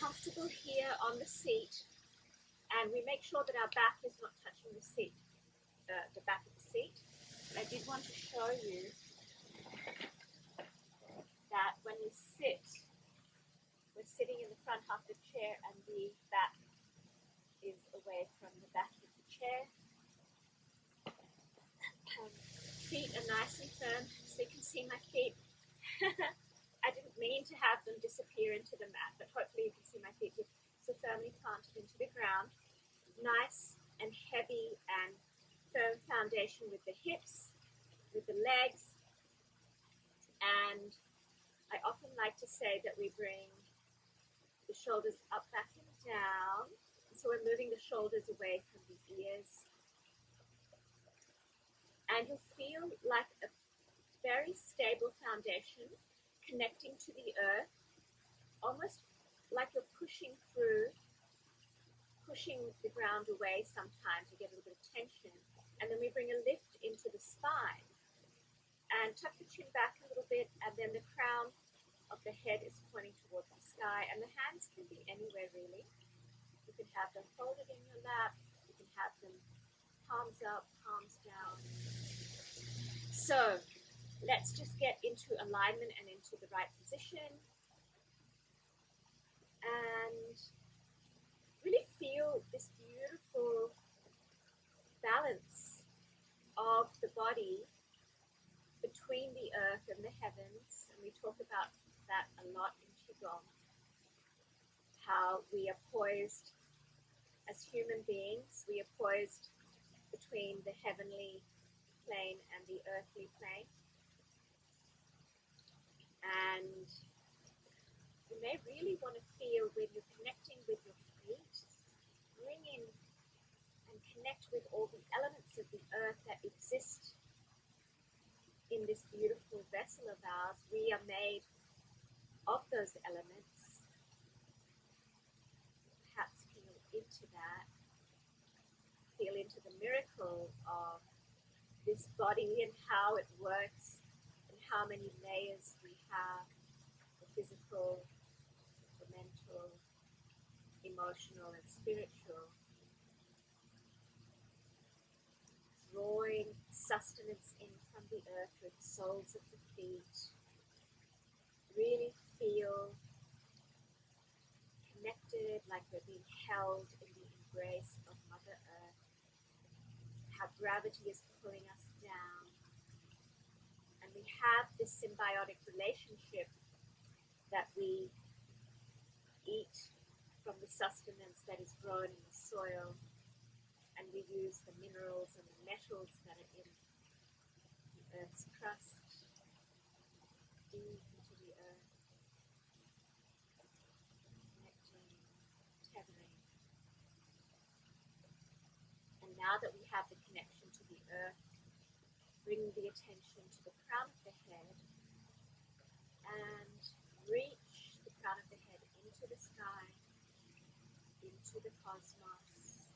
comfortable here on the seat, and we make sure that our back is not touching the seat, the back of the seat. But I did want to show you that when we sit, we're sitting in the front half of the chair and the back is away from the back of the chair. Feet are nice and firm, so you can see my feet. I didn't mean to have them disappear into the mat, but hopefully you can see my feet so firmly planted into the ground. Nice and heavy and firm foundation with the hips, with the legs. And I often like to say that we bring the shoulders up, back, and down. So we're moving the shoulders away from the ears. And you'll feel like a very stable foundation connecting to the earth, almost like you're pushing the ground away sometimes. You get a little bit of tension. And then we bring a lift into the spine. And tuck the chin back a little bit, and then the crown of the head is pointing towards the sky. And the hands can be anywhere, really. You can have them folded in your lap. You can have them palms up, palms down. So let's just get into alignment and into the right position. And really feel this beautiful balance of the body between the earth and the heavens. And we talk about that a lot in Qi Gong. How we are poised as human beings. We are poised between the heavenly plane and the earthly plane. And you may really want to feel when you're connecting with your feet, bring in and connect with all the elements of the earth that exist in this beautiful vessel of ours. We are made of those elements. Perhaps feel into that. Feel into the miracle of this body and how it works and how many layers we have: the physical, the mental, emotional, and spiritual. Drawing sustenance in from the earth with the soles of the feet. Really feel connected, like we're being held in the embrace of Mother Earth. How gravity is pulling us down. And we have this symbiotic relationship that we eat from the sustenance that is grown in the soil. And we use the minerals and the metals that are in the earth's crust, deep into the earth, connecting, tethering. And now that we have the connection to the earth, bring the attention to the crown of the head and reach the crown of the head into the sky, into the cosmos.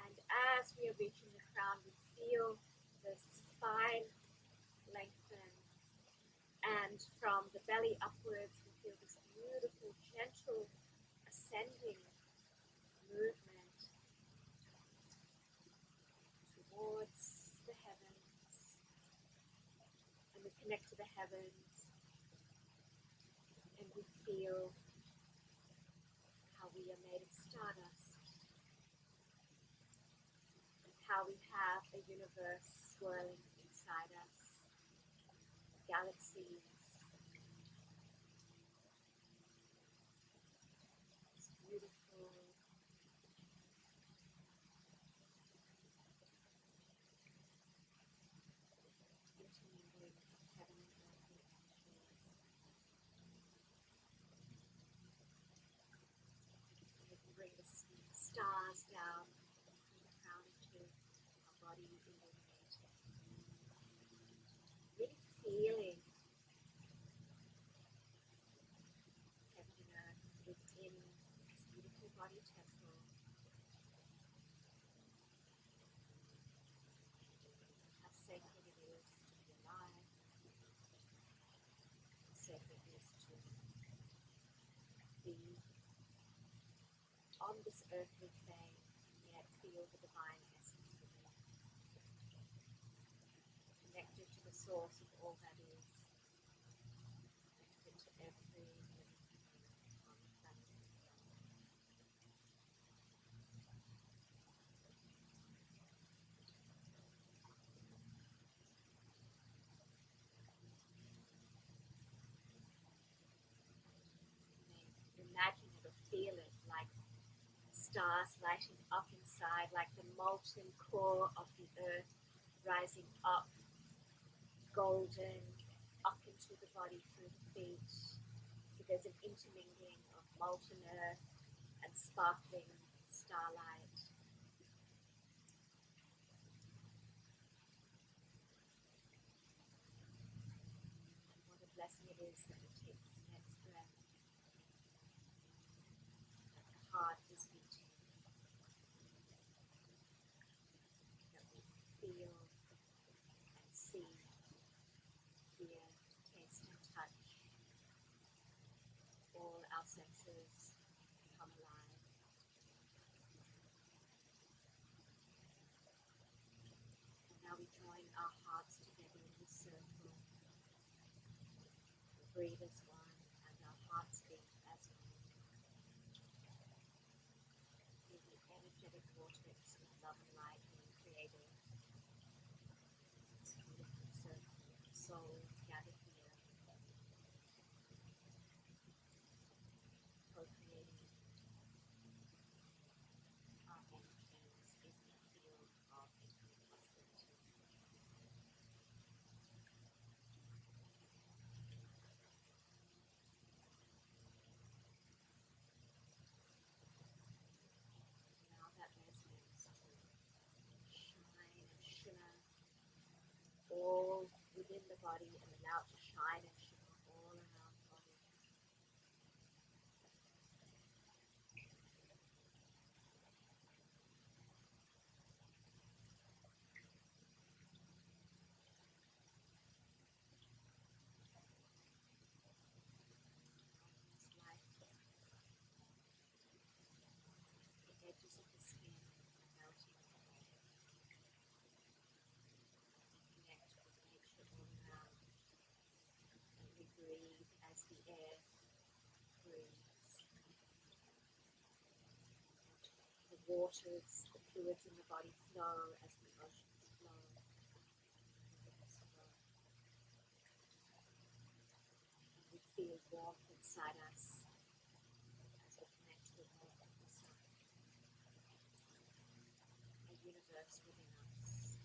And as we are reaching the crown, we feel the spine lengthen. And from the belly upwards, we feel this beautiful, gentle, ascending movement towards the heavens. And we connect to the heavens. And we feel how we are made of stardust. How we have a universe swirling inside us, galaxies. It's beautiful. Intermingling of heaven and earthly energies. And we can bring the stars down from the crown to our body illuminated. Really feeling heaven and earth within this beautiful body temple. How sacred it is to be alive. How sacred it is to be on this earthly plane and yet feel the divine essence within, connected to the source of all that is, connected to every living being on the planet. Imagine it or feel it like stars lighting up inside, like the molten core of the earth rising up, golden, up into the body through the feet. So there's an intermingling of molten earth and sparkling starlight. And what a blessing it is that we take this next breath, that the heart is beating, that we feel and see, hear, taste and touch. All our senses come alive. And now we join our hearts together in this circle. We breathe as one and our hearts beat as one. Feel the energetic vortex of love and light being created. This beautiful circle of souls gathered here, co-creating our energies in the field of infinite possibility. Allow that resonance to shine and shimmer all within the body and allow it to shine and shimmer all around the body. Almost like the edges of the skin are melting away. Connect with nature all around. And we breathe as the air breathes. The waters, the fluids in the body flow as the oceans flow. The rivers flow. And we feel warmth inside us as we connect to the warmth of the sun. A universe within us.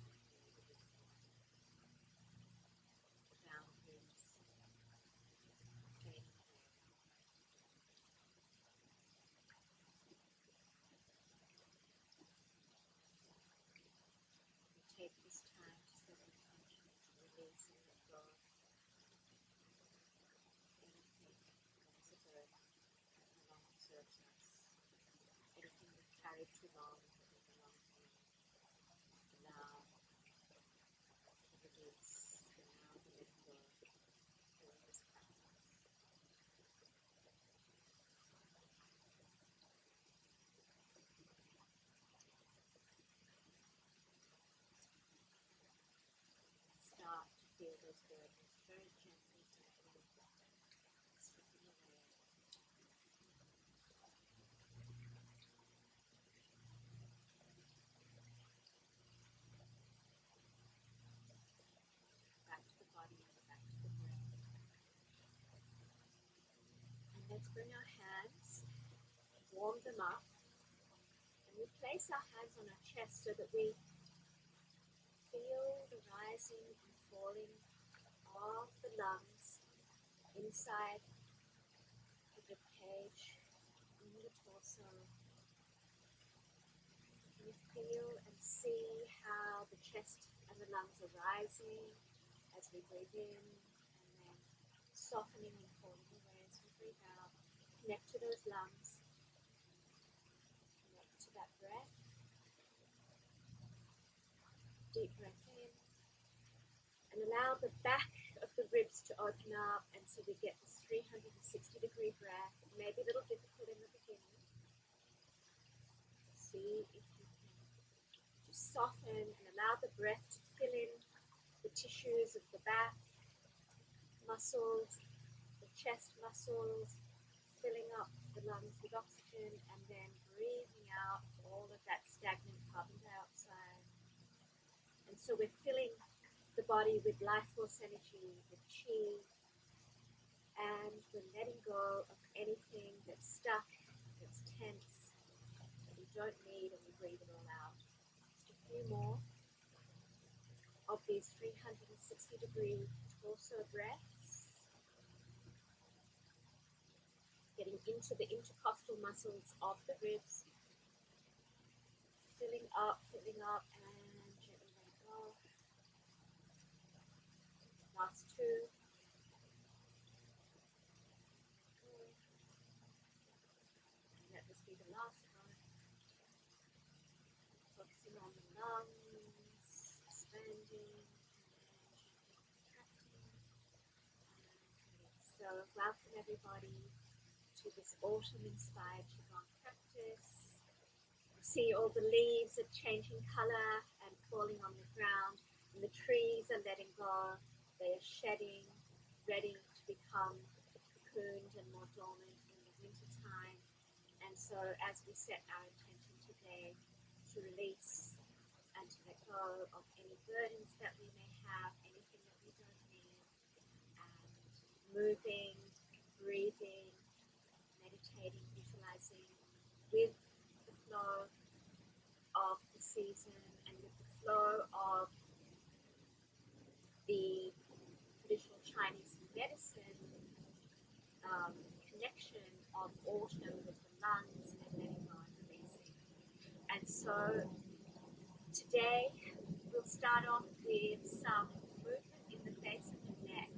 The boundaries fading away. We take this time to set intention to release and let go of anything that is a burden that no longer serves us, anything we've carried too long that we no longer need. Allow the release, allow the letting go during this practice. Start to feel those burdens very gently, gently slipping away. Back to the body, back to the breath. And let's bring our hands, warm them up, and we place our hands on our chest so that we feel the rising and falling of the lungs inside the rib cage, in the torso. We feel and see how the chest and the lungs are rising as we breathe in, and then softening and falling away as we breathe out. Connect to those lungs. Connect to that breath. Deep breath in. And allow the back of the ribs to open up, and so we get this 360-degree breath. It may be a little difficult oxygen and allow the breath to fill in the tissues of the back, muscles, the chest muscles, filling up the lungs with oxygen, and then breathing out all of that stagnant carbon dioxide. And so we're filling the body with life force energy, with Qi, and we're letting go of anything that's stuck, that's tense, that we don't need, and we breathe it all out. Just a few more of these 360-degree torso breaths, getting into the intercostal muscles of the ribs, filling up, and gently let it go. Last two. Let this be the last one. Focusing on the lungs, expanding, and contracting. So welcome everybody to this autumn-inspired Qigong practice. You see all the leaves are changing colour and falling on the ground, and the trees are letting go. They are shedding, ready to become cocooned and more dormant in the winter time. And so as we set our intention today to release and to let go of any burdens that we may have, anything that we don't need, and moving, breathing, meditating, visualizing with the flow of the season and with the flow of the traditional Chinese medicine connection of autumn with the lungs and letting go and releasing. And so today we'll start off with some movement in the face and the neck.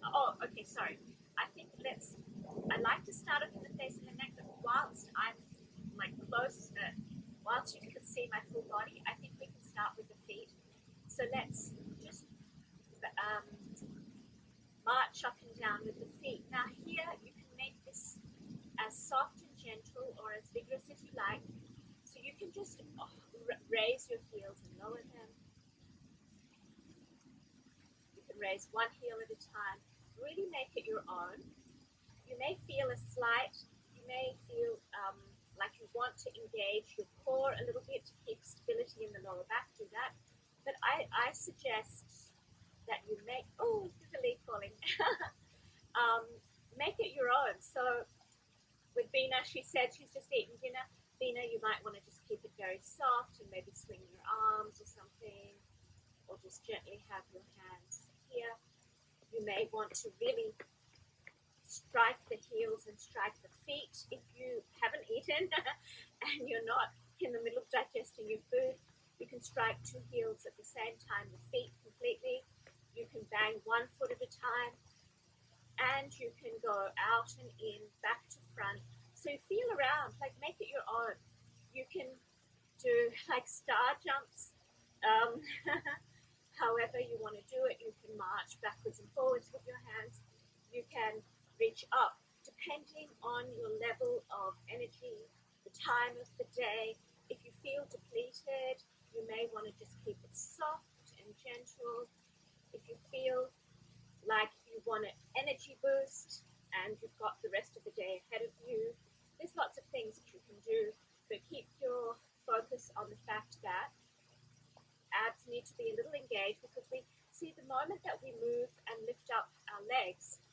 Oh, okay, sorry. I'd like to start off in the face and the neck, but whilst I'm close, whilst you can see my full body, I think we can start with the feet. So let's just march up and down with the feet. Now here you can make this as soft and gentle or as vigorous as you like. So you can just raise your heels and lower them. You can raise one heel at a time. Really make it your own. You may feel like you want to engage your core a little bit to keep stability in the lower back. Do that. But I suggest that you make, there's a leaf falling. Make it your own. So with Bina, she said she's just eaten dinner. Bina, you might want to just keep it very soft and maybe swing your arms or something, or just gently have your hands here. You may want to really strike the heels and strike the feet if you haven't eaten and you're not in the middle of digesting your food. You can strike two heels at the same time, the feet completely. You can bang one foot at a time, and you can go out and in, back to front. So feel around, make it your own. You can do star jumps, however you want to do it. You can march backwards and forwards with your hands. You can reach up, depending on your level of energy, the time of the day. If you feel depleted, you may want to just keep it soft and gentle. If you feel like you want an energy boost and you've got the rest of the day ahead of you, there's lots of things that you can do, but keep your focus on the fact that abs need to be a little engaged, because we see the moment that we move and lift up our legs,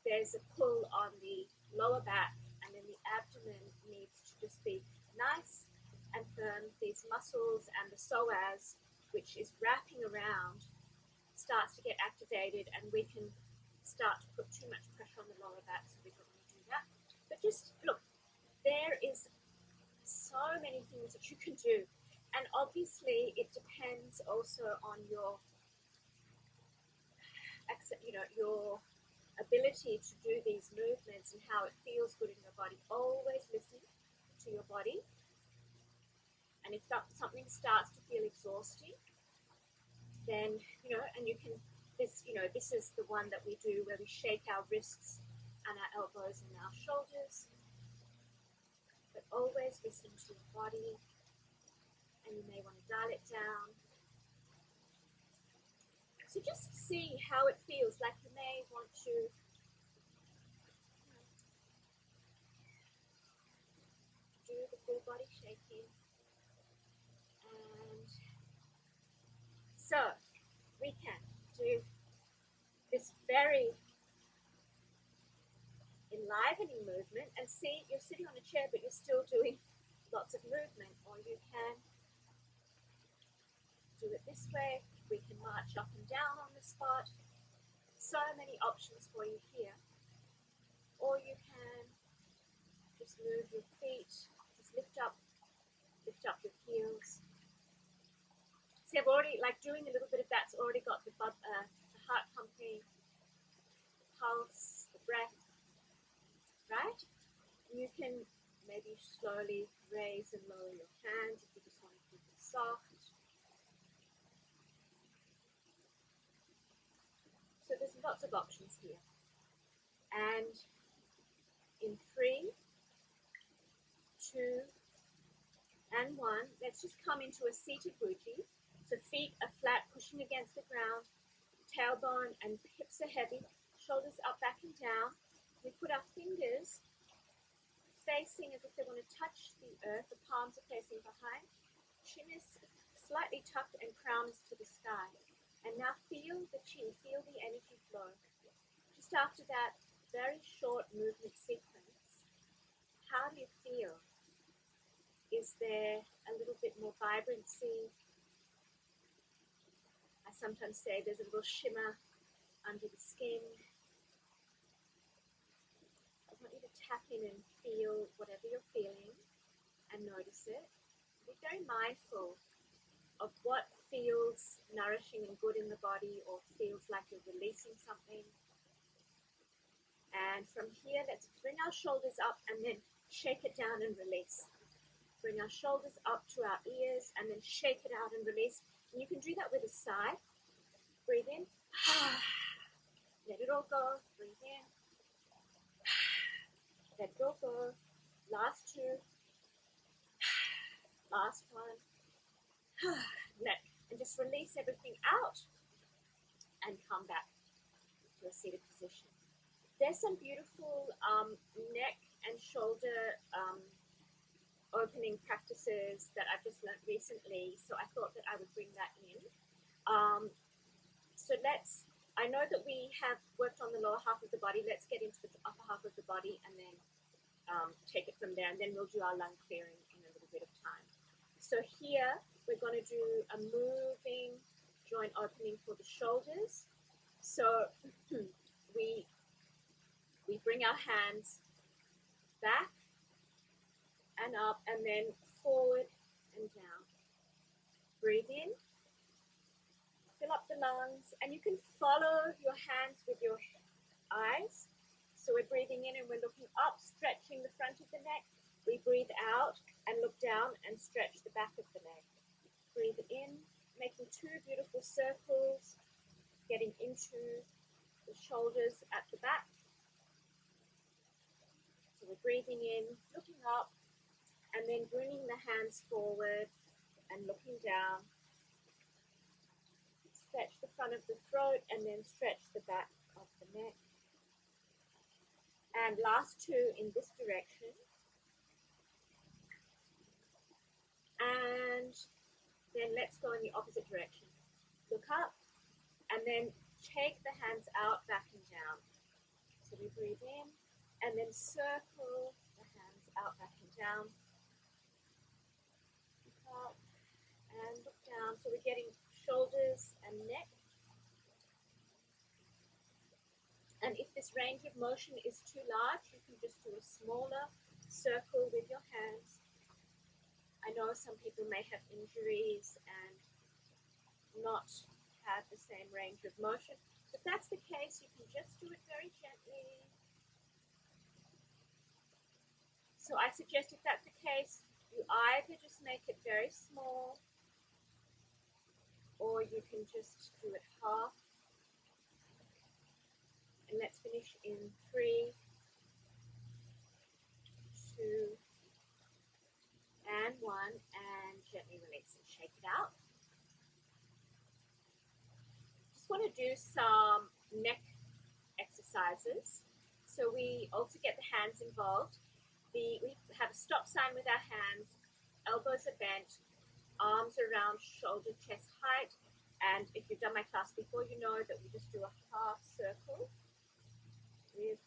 there's a pull on the lower back, and then the abdomen needs to just be nice and firm. These muscles and the psoas, which is wrapping around, starts to get activated, and we can start to put too much pressure on the lower back, so we don't want to do that. But just look, there is so many things that you can do, and obviously it depends also on your ability to do these movements and how it feels good in your body. Always listen to your body, and if something starts to feel exhausting, then and you can this is the one that we do where we shake our wrists and our elbows and our shoulders. But always listen to your body, and you may want to dial it down. So just see how it feels. Like you may want to do the full body shaking. And so we can do this very enlivening movement, and see, you're sitting on a chair but you're still doing lots of movement. Or you can do it this way. We can march up and down on the spot. So many options for you here. Or you can just move your feet, just lift up your heels. See, I've already, like doing a little bit of that's already got the heart pumping, the pulse, the breath, right? You can maybe slowly raise and lower your hands if you just want to keep it soft. So there's lots of options here. And in 3, 2, and 1, let's just come into a seated wuji. So feet are flat, pushing against the ground, tailbone and hips are heavy, shoulders up, back and down. We put our fingers facing as if they want to touch the earth, the palms are facing behind, chin is slightly tucked and crown is to the sky. And now feel the qi, feel the energy flow. Just after that very short movement sequence, how do you feel? Is there a little bit more vibrancy? I sometimes say there's a little shimmer under the skin. I want you to tap in and feel whatever you're feeling and notice it. Be very mindful of what feels nourishing and good in the body or feels like you're releasing something. And from here, let's bring our shoulders up and then shake it down and release. Bring our shoulders up to our ears and then shake it out and release. And you can do that with a sigh. Breathe in. Let it all go. Breathe in. Let it all go. Last 2. Last 1. And just release everything out and come back to a seated position. There's some beautiful neck and shoulder opening practices that I've just learned recently, so I thought that I would bring that in. So I know that we have worked on the lower half of the body. Let's get into the upper half of the body and then take it from there, and then we'll do our lung clearing in a little bit of time. So here we're going to do a moving joint opening for the shoulders. So we bring our hands back and up and then forward and down. Breathe in, fill up the lungs, and you can follow your hands with your eyes. So we're breathing in and we're looking up, stretching the front of the neck. We breathe out and look down and stretch the back of the neck. Breathe in, making 2 beautiful circles, getting into the shoulders at the back. So we're breathing in, looking up, and then bringing the hands forward and looking down. Stretch the front of the throat and then stretch the back of the neck. And last 2 in this direction. And then let's go in the opposite direction. Look up and then take the hands out, back and down. So we breathe in and then circle the hands out, back and down. Look up and look down. So we're getting shoulders and neck. And if this range of motion is too large, you can just do a smaller circle with your hands. I know some people may have injuries and not have the same range of motion. If that's the case, you can just do it very gently. So I suggest if that's the case, you either just make it very small or you can just do it half. And let's finish in 3, 2, and 1, and gently release it. do some neck exercises. So we also get the hands involved. We have a stop sign with our hands, elbows are bent, arms around shoulder, chest height. And if you've done my class before, you know that we just do a half circle with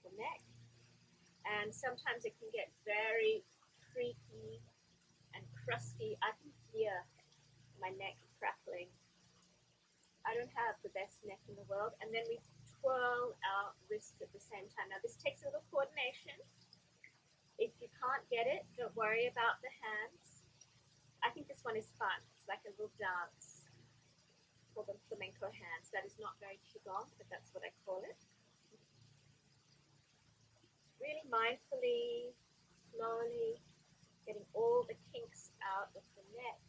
the neck. And sometimes it can get very creaky and crusty. I can hear my neck crackling. I don't have the best neck in the world. And then we twirl our wrists at the same time. Now this takes a little coordination. If you can't get it, don't worry about the hands. I think this one is fun. It's like a little dance. Call them flamenco hands. That is not very qigong, but that's what I call it. Really mindfully, slowly, getting all the kinks out of the neck.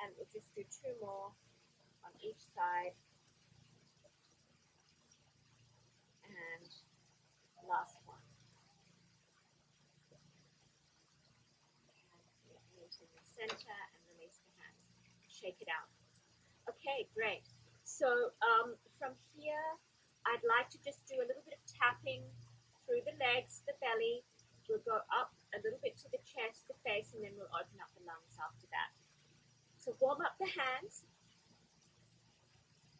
And we'll just do 2 more on each side. And last one. In the center and release the hands. Shake it out. Okay, great. So from here, I'd like to just do a little bit of tapping through the legs, the belly. We'll go up a little bit to the chest, the face, and then we'll open up the lungs after that. So warm up the hands.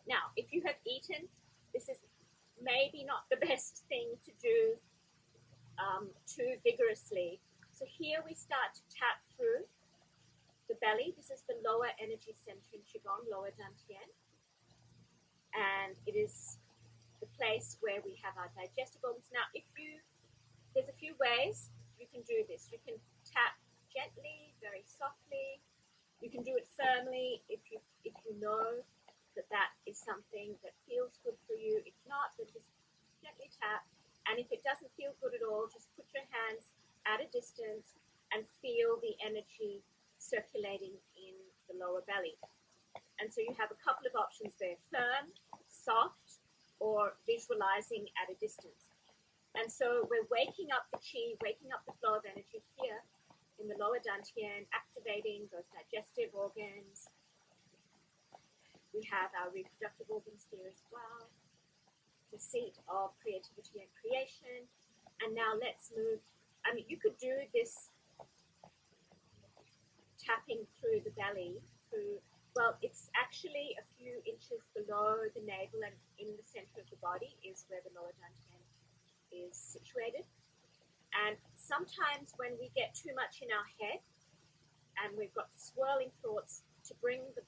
Now, if you have eaten, this is maybe not the best thing to do too vigorously. So here we start to tap through the belly. This is the lower energy center in Qigong, lower dantian. And it is the place where we have our digestive organs. Now, there's a few ways you can do this. You can tap gently, very softly. You can do it firmly if you know that is something that feels good for you. If not, then just gently tap. And if it doesn't feel good at all, just put your hands at a distance and feel the energy circulating in the lower belly. And so you have a couple of options there: firm, soft, or visualizing at a distance. And so we're waking up the qi, waking up the flow of energy here in the lower dantian, activating those digestive organs. We have our reproductive organs here as well, the seat of creativity and creation. And now let's move. I mean, you could do this tapping through the belly, it's actually a few inches below the navel, and in the center of the body is where the lower dantian is situated. And sometimes when we get too much in our head and we've got swirling thoughts, to bring the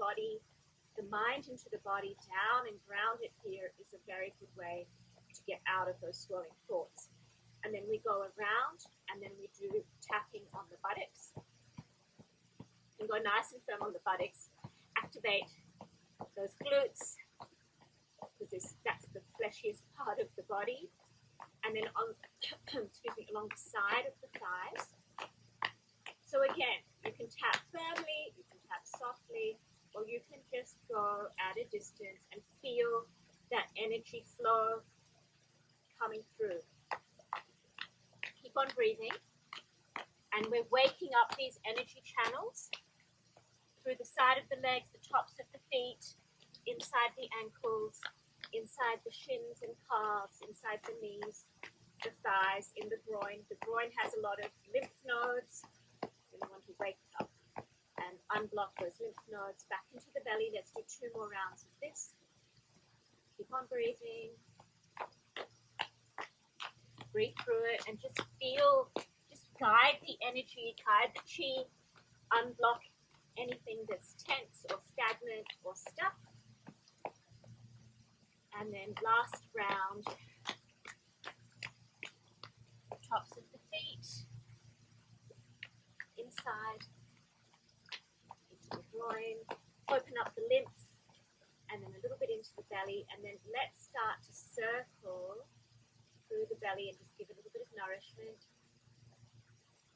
mind into the body down and ground it here is a very good way to get out of those swirling thoughts. And then we go around and then we do tapping on the buttocks. And go nice and firm on the buttocks. Activate those glutes, because that's the fleshiest part of the body. And then along the side of the thighs. So again, you can tap firmly, you can tap softly, or you can just go at a distance and feel that energy flow coming through. Keep on breathing. And we're waking up these energy channels through the side of the legs, the tops of the feet, inside the ankles, inside the shins and calves, inside the knees, the thighs, in the groin. The groin has a lot of lymph nodes. We want to wake up and unblock those lymph nodes. Back into the belly. Let's do 2 more rounds of this. Keep on breathing. Breathe through it and just guide the energy, guide the qi, unblock anything that's tense or stagnant or stuck. And then last round, tops of the feet, inside, into the groin, open up the lymph, and then a little bit into the belly, and then let's start to circle through the belly and just give it a little bit of nourishment.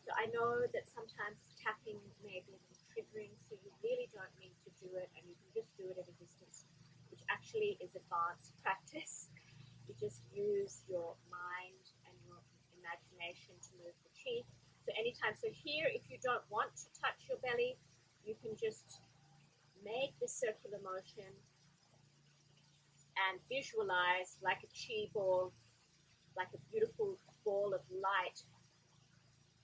So I know that sometimes tapping may be a little triggering, so you really don't need to do it, and you can just do it at a distance, which actually is advanced practice. You just use your mind and your imagination to move the qi. So anytime, so here, if you don't want to touch your belly, you can just make the circular motion and visualize like a chi ball, like a beautiful ball of light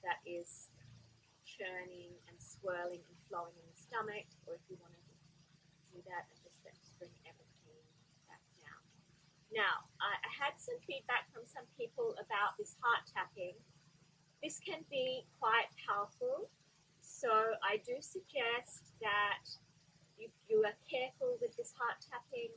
that is churning and swirling and flowing in the stomach, or if you want to do that and just bring everything back down. Now, I had some feedback from some people about this heart tapping. This can be quite powerful, so I do suggest that you are careful with this heart tapping.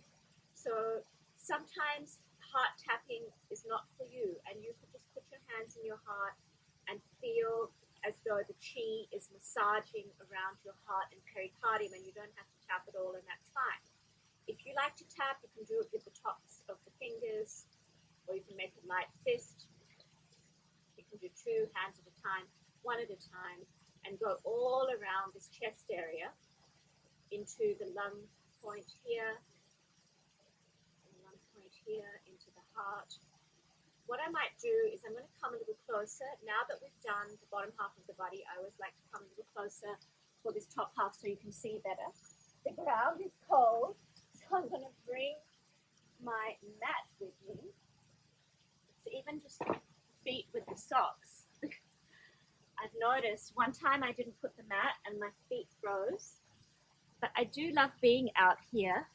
So sometimes heart tapping is not for you, and you could just put your hands in your heart and feel as though the chi is massaging around your heart and pericardium, and you don't have to tap it all, and that's fine. If you like to tap, you can do it with the tops of the fingers, or you can make a light fist. You can do 2 hands at a time, 1 at a time, and go all around this chest area into the lung point here, and the lung point here, into the heart. What I might do is I'm going to come a little closer. Now that we've done the bottom half of the body, I always like to come a little closer for this top half so you can see better. The ground is cold, so I'm going to bring my mat with me. So even just feet with the socks. I've noticed one time I didn't put the mat and my feet froze, but I do love being out here.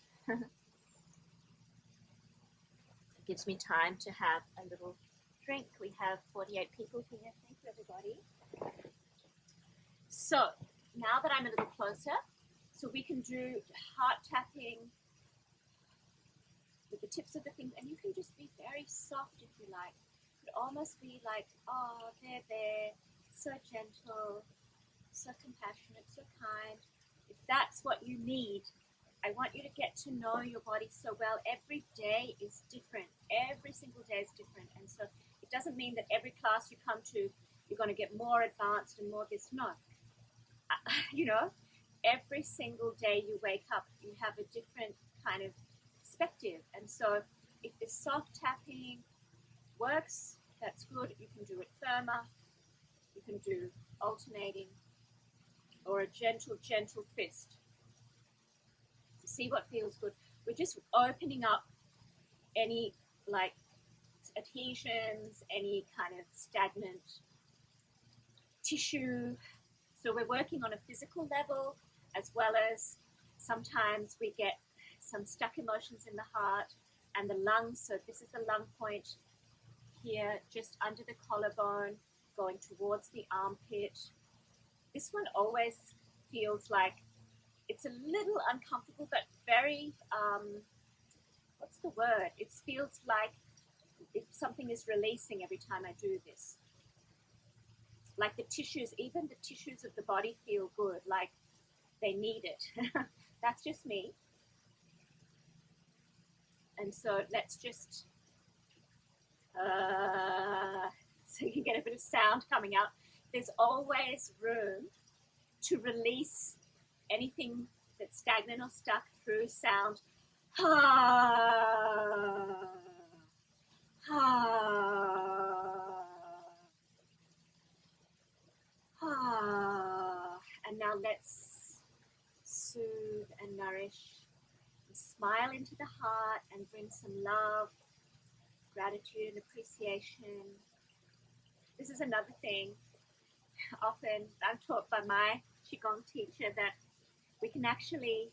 Gives me time to have a little drink. We have 48 people here. Thank you, everybody. So now that I'm a little closer, so we can do heart tapping with the tips of the fingers, and you can just be very soft if you like. It could almost be like, oh, there, so gentle, so compassionate, so kind. If that's what you need, I want you to get to know your body so well. Every day is different. Every single day is different. And so it doesn't mean that every class you come to, you're going to get more advanced and more this. No. You know, every single day you wake up, you have a different kind of perspective. And so if the soft tapping works, that's good. You can do it firmer. You can do alternating, or a gentle fist. See what feels good. We're just opening up any like adhesions, any kind of stagnant tissue. So we're working on a physical level, as well as sometimes we get some stuck emotions in the heart and the lungs. So this is the lung point here, just under the collarbone, going towards the armpit. This one always feels like it's a little uncomfortable, but very, what's the word? It feels like something is releasing every time I do this. Like the tissues, even the tissues of the body feel good, like they need it. That's just me. And so let's just, so you can get a bit of sound coming out. There's always room to release anything that's stagnant or stuck through sound. And now let's soothe and nourish. Smile into the heart and bring some love, gratitude, and appreciation. This is another thing. Often I'm taught by my qigong teacher that we can actually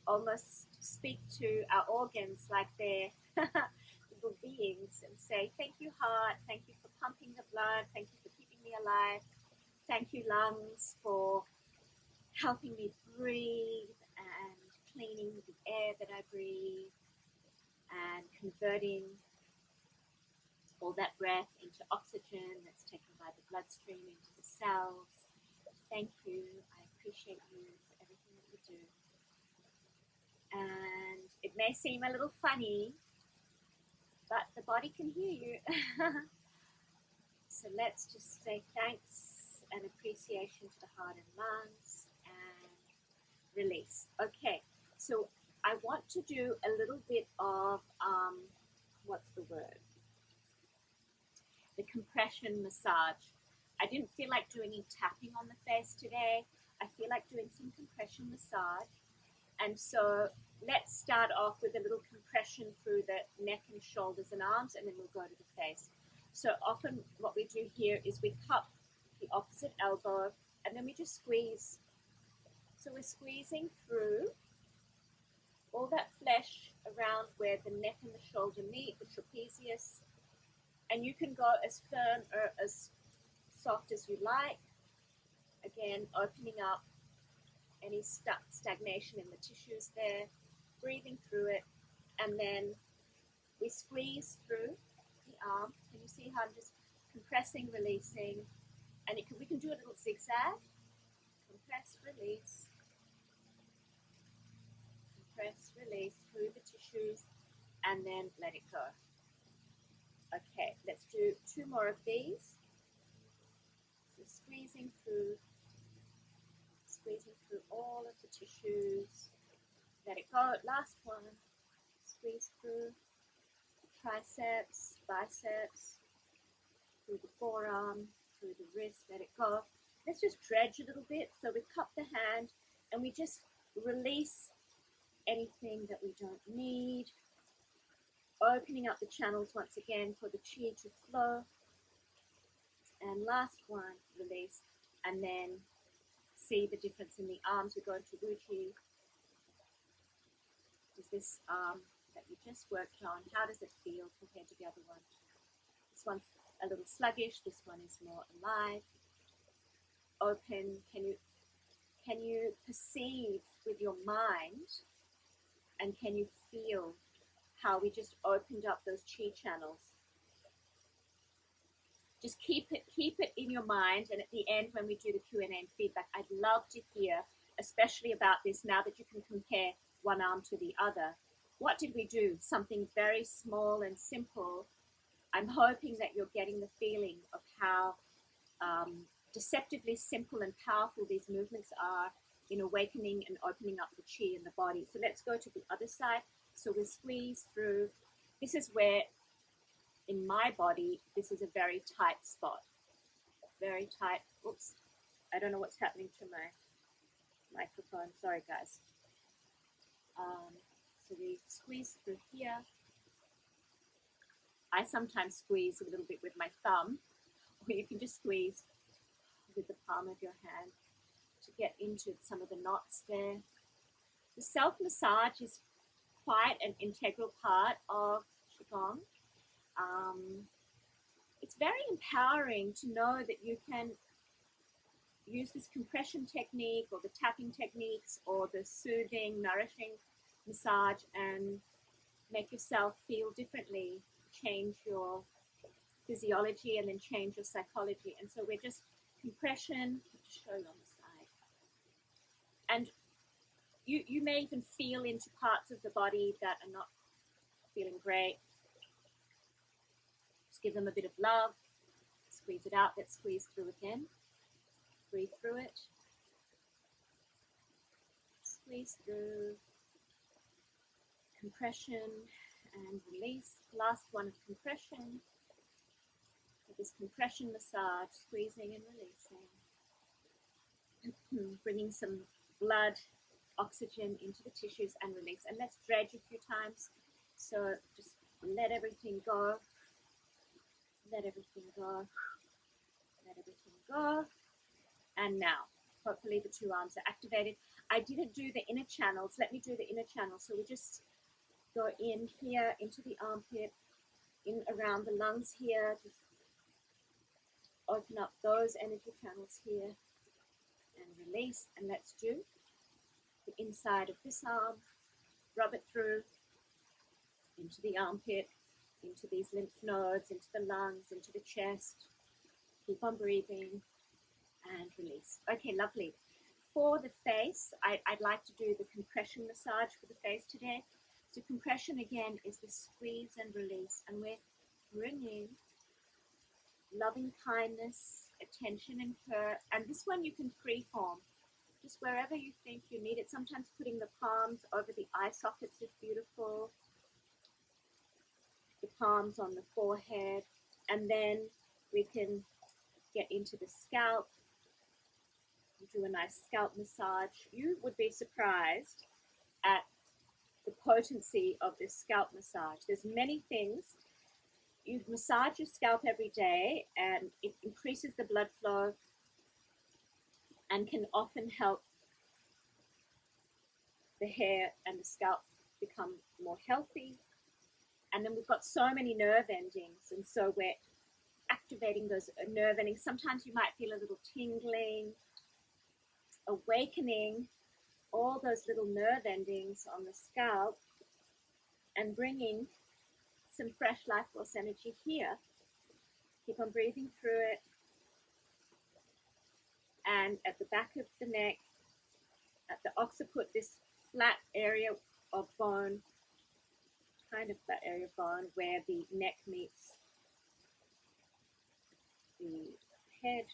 almost speak to our organs like they're little beings and say, thank you, heart, thank you for pumping the blood, thank you for keeping me alive, thank you, lungs, for helping me breathe and cleaning the air that I breathe and converting all that breath into oxygen that's taken by the bloodstream into the cells. Thank you. I appreciate you for everything that you do. And it may seem a little funny, but the body can hear you. So let's just say thanks and appreciation to the heart and lungs and release. Okay, so I want to do a little bit of, what's the word? The compression massage. I didn't feel like doing any tapping on the face today. I feel like doing some compression massage. And so let's start off with a little compression through the neck and shoulders and arms, and then we'll go to the face. So often what we do here is we cup the opposite elbow, and then we just squeeze. So we're squeezing through all that flesh around where the neck and the shoulder meet, the trapezius. And you can go as firm or as soft as you like. Again, opening up any stagnation in the tissues there, breathing through it, and then we squeeze through the arm. Can you see how I'm just compressing, releasing? And we can do a little zigzag. Compress, release. Compress, release through the tissues, and then let it go. Okay, let's do 2 more of these. So squeezing through all of the tissues. Let it go. Last one. Squeeze through the triceps, biceps, through the forearm, through the wrist. Let it go. Let's just dredge a little bit. So we cup the hand and we just release anything that we don't need. Opening up the channels once again for the qi to flow. And last one, release. And then see the difference in the arms. We go into Wuji. Is this arm that you just worked on, how does it feel compared to the other one? This one's a little sluggish. This one is more alive. Open. Can you perceive with your mind, and can you feel how we just opened up those qi channels? Just keep it in your mind, and at the end when we do the Q&A and feedback, I'd love to hear, especially about this now that you can compare one arm to the other. What did we do? Something very small and simple. I'm hoping that you're getting the feeling of how deceptively simple and powerful these movements are in awakening and opening up the qi in the body. So let's go to the other side. So we'll squeeze through. This is where, in my body, this is a very tight spot. Very tight. Oops. I don't know what's happening to my microphone. Sorry, guys. So we squeeze through here. I sometimes squeeze a little bit with my thumb, or you can just squeeze with the palm of your hand to get into some of the knots there. The self-massage is quite an integral part of Qigong. It's very empowering to know that you can use this compression technique or the tapping techniques or the soothing, nourishing massage and make yourself feel differently, change your physiology and then change your psychology. And so we're just compression, I'll show you on the side. And you may even feel into parts of the body that are not feeling great. Just give them a bit of love, squeeze it out. Let's squeeze through again. Breathe through it. Squeeze through. Compression and release. Last one of compression. So this compression massage, squeezing and releasing. Bringing some blood, oxygen into the tissues and release. And let's dredge a few times. So just let everything go. Let everything go. Let everything go. And now, hopefully the 2 arms are activated. I didn't do the inner channels. Let me do the inner channels. So we just go in here, into the armpit, in around the lungs here. Just open up those energy channels here and release. And let's do the inside of this arm. Rub it through into the armpit, into these lymph nodes, into the lungs, into the chest. Keep on breathing and release. Okay, lovely. For the face, I'd like to do the compression massage for the face today. So compression again is the squeeze and release, and we're bringing loving kindness, attention and care. And this one you can freeform, just wherever you think you need it. Sometimes putting the palms over the eye sockets is beautiful. The palms on the forehead, and then we can get into the scalp, do a nice scalp massage. You would be surprised at the potency of this scalp massage. There's many things. You massage your scalp every day and it increases the blood flow and can often help the hair and the scalp become more healthy. And then we've got so many nerve endings, and so we're activating those nerve endings. Sometimes you might feel a little tingling, awakening all those little nerve endings on the scalp and bringing some fresh life force energy here. Keep on breathing through it. And at the back of the neck, at the occiput, this flat area of bone, kind of flat area of bone where the neck meets the head,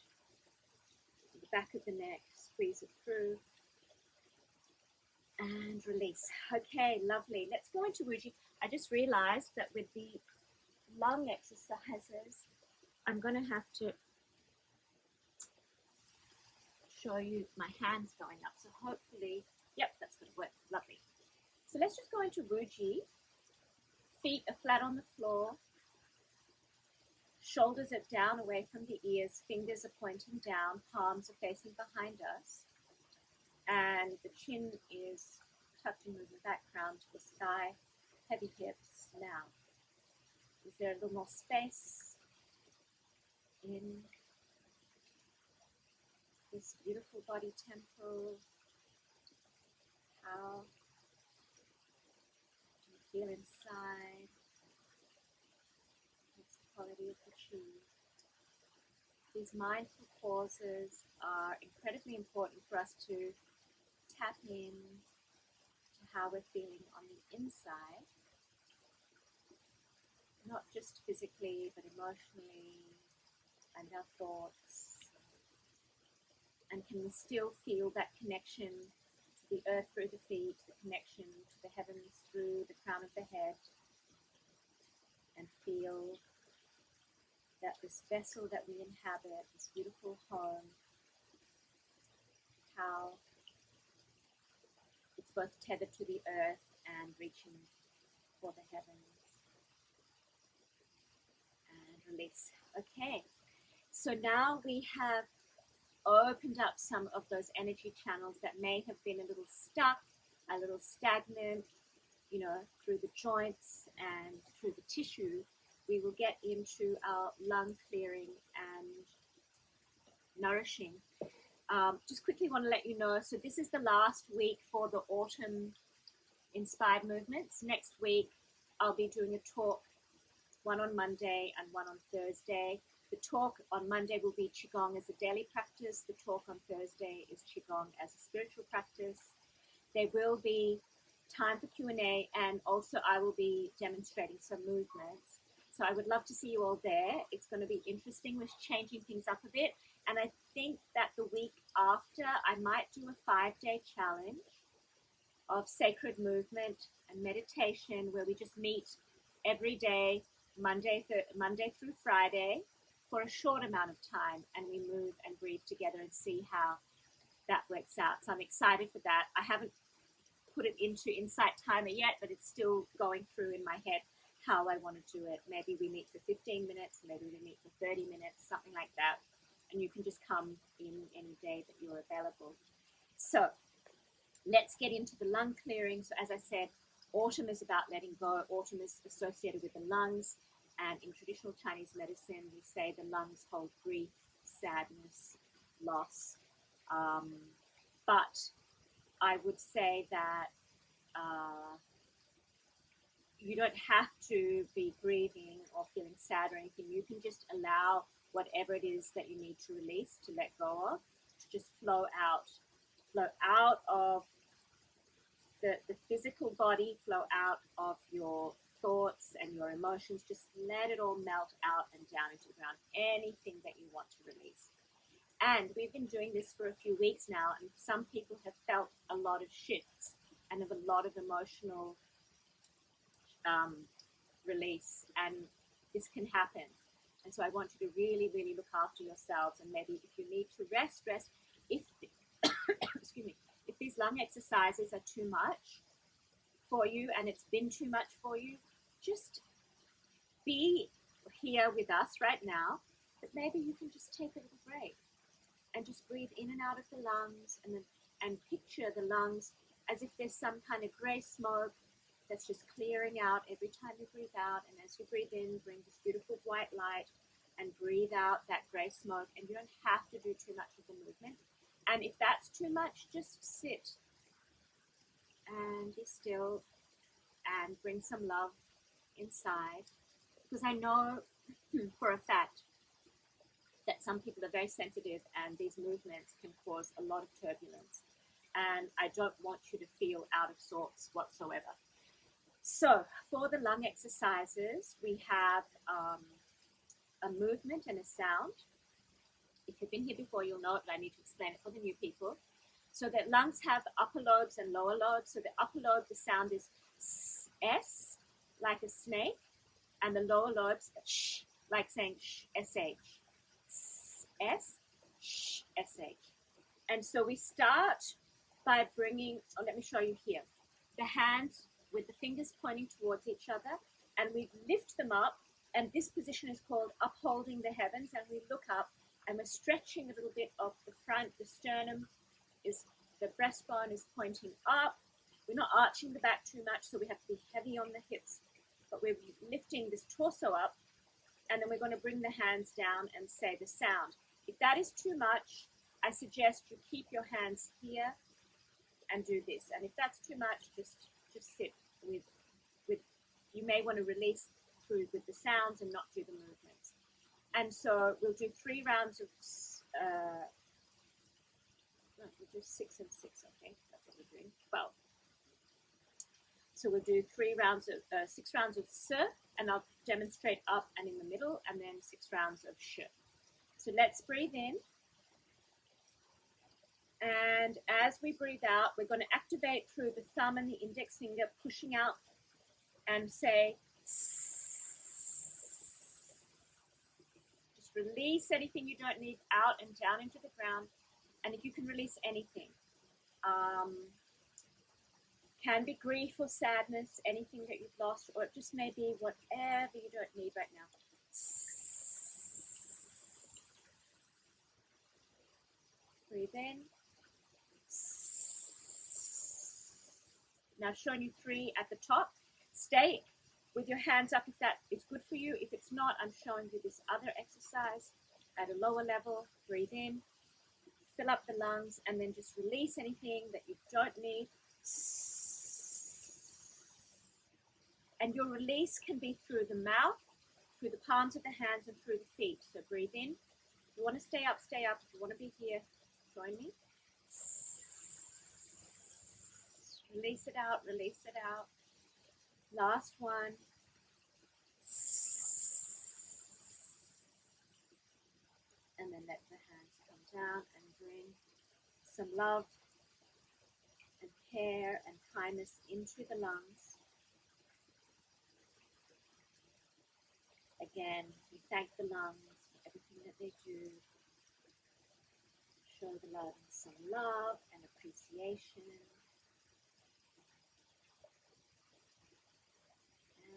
the back of the neck, squeeze it through and release. Okay, lovely. Let's go into Wuji. I just realized that with the lung exercises, I'm going to have to show you my hands going up. So hopefully, yep, that's going to work. Lovely. So let's just go into Wuji. Feet are flat on the floor. Shoulders are down away from the ears. Fingers are pointing down. Palms are facing behind us. And the chin is tucked in the background to the sky. Heavy hips now. Is there a little more space in this beautiful body temple? How do you feel inside? What's the quality of the chi? These mindful pauses are incredibly important for us to tap in to how we're feeling on the inside, not just physically, but emotionally, and our thoughts. And can we still feel that connection to the earth through the feet, the connection to the heavens through the crown of the head, and feel that this vessel that we inhabit, this beautiful home, how it's both tethered to the earth and reaching for the heavens. And release. Okay, so now we have opened up some of those energy channels that may have been a little stuck, a little stagnant, you know, through the joints and through the tissue. We will get into our lung clearing and nourishing. Just quickly want to let you know, so this is the last week for the autumn inspired movements. Next week, I'll be doing a talk, one on Monday and one on Thursday. The talk on Monday will be Qigong as a daily practice. The talk on Thursday is Qigong as a spiritual practice. There will be time for Q&A, and also I will be demonstrating some movements. So I would love to see you all there. It's going to be interesting. We're changing things up a bit. And I think that the week after, I might do a 5-day challenge of sacred movement and meditation where we just meet every day, Monday through Friday, for a short amount of time, and we move and breathe together and see how that works out. So I'm excited for that. I haven't put it into Insight Timer yet, but it's still going through in my head how I want to do it. Maybe we meet for 15 minutes, maybe we meet for 30 minutes, something like that. And you can just come in any day that you're available. So let's get into the lung clearing. So as I said, autumn is about letting go. Autumn is associated with the lungs. And in traditional Chinese medicine, we say the lungs hold grief, sadness, loss. But I would say that you don't have to be grieving or feeling sad or anything. You can just allow whatever it is that you need to release, to let go of, to just flow out of the physical body, flow out of your thoughts and your emotions. Just let it all melt out and down into the ground, anything that you want to release. And we've been doing this for a few weeks now, and some people have felt a lot of shifts and of a lot of emotional release, and this can happen. And so I want you to really, really look after yourselves, and maybe if you need to rest. If excuse me, if these lung exercises are too much for you and it's been too much for you, just be here with us right now, but maybe you can just take a little break and just breathe in and out of the lungs, and picture the lungs as if there's some kind of gray smoke that's just clearing out every time you breathe out. And as you breathe in, bring this beautiful white light and breathe out that gray smoke. And you don't have to do too much of the movement. And if that's too much, just sit and be still and bring some love inside. Because I know for a fact that some people are very sensitive and these movements can cause a lot of turbulence. And I don't want you to feel out of sorts whatsoever. So for the lung exercises, we have a movement and a sound. If you've been here before, you'll know it, but I need to explain it for the new people. So that lungs have upper lobes and lower lobes. So the upper lobe, the sound is S, like a snake, and the lower lobes, sh, like saying sh, S-H. S, sh, S-H. And so we start by bringing, let me show you here, the hands with the fingers pointing towards each other, and we lift them up, and this position is called upholding the heavens, and we look up, and we're stretching a little bit of the front, the sternum is, the breastbone is pointing up. We're not arching the back too much, so we have to be heavy on the hips, but we're lifting this torso up, and then we're going to bring the hands down and say the sound. If that is too much, I suggest you keep your hands here and do this. And if that's too much, just sit with you may want to release through with the sounds and not do the movements. And so we'll do 3 rounds of, we'll do 6 and 6, okay? That's what we're doing, 12. So we'll do 6 rounds of S, and I'll demonstrate up and in the middle, and then 6 rounds of Sh. So let's breathe in. And as we breathe out, we're going to activate through the thumb and the index finger, pushing out and say, just release anything you don't need out and down into the ground. And if you can release anything, can be grief or sadness, anything that you've lost, or it just may be whatever you don't need right now. Breathe in. Now I've shown you 3 at the top. Stay with your hands up if that is good for you. If it's not, I'm showing you this other exercise at a lower level. Breathe in, fill up the lungs, and then just release anything that you don't need. And your release can be through the mouth, through the palms of the hands, and through the feet. So breathe in. If you want to stay up, stay up. If you want to be here, join me. Release it out, release it out. Last one. And then let the hands come down and bring some love and care and kindness into the lungs. Again, we thank the lungs for everything that they do. Show the lungs some love and appreciation.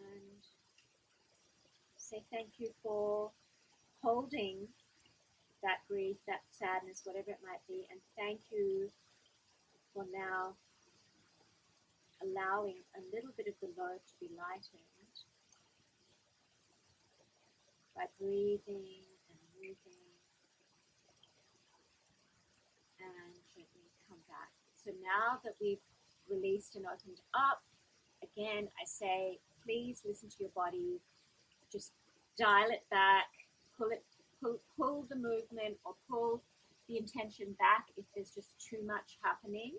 And say thank you for holding that grief, that sadness, whatever it might be. And thank you for now allowing a little bit of the load to be lightened by breathing and moving and gently come back. So now that we've released and opened up, again, I say, please listen to your body. Just dial it back, pull the movement or pull the intention back if there's just too much happening.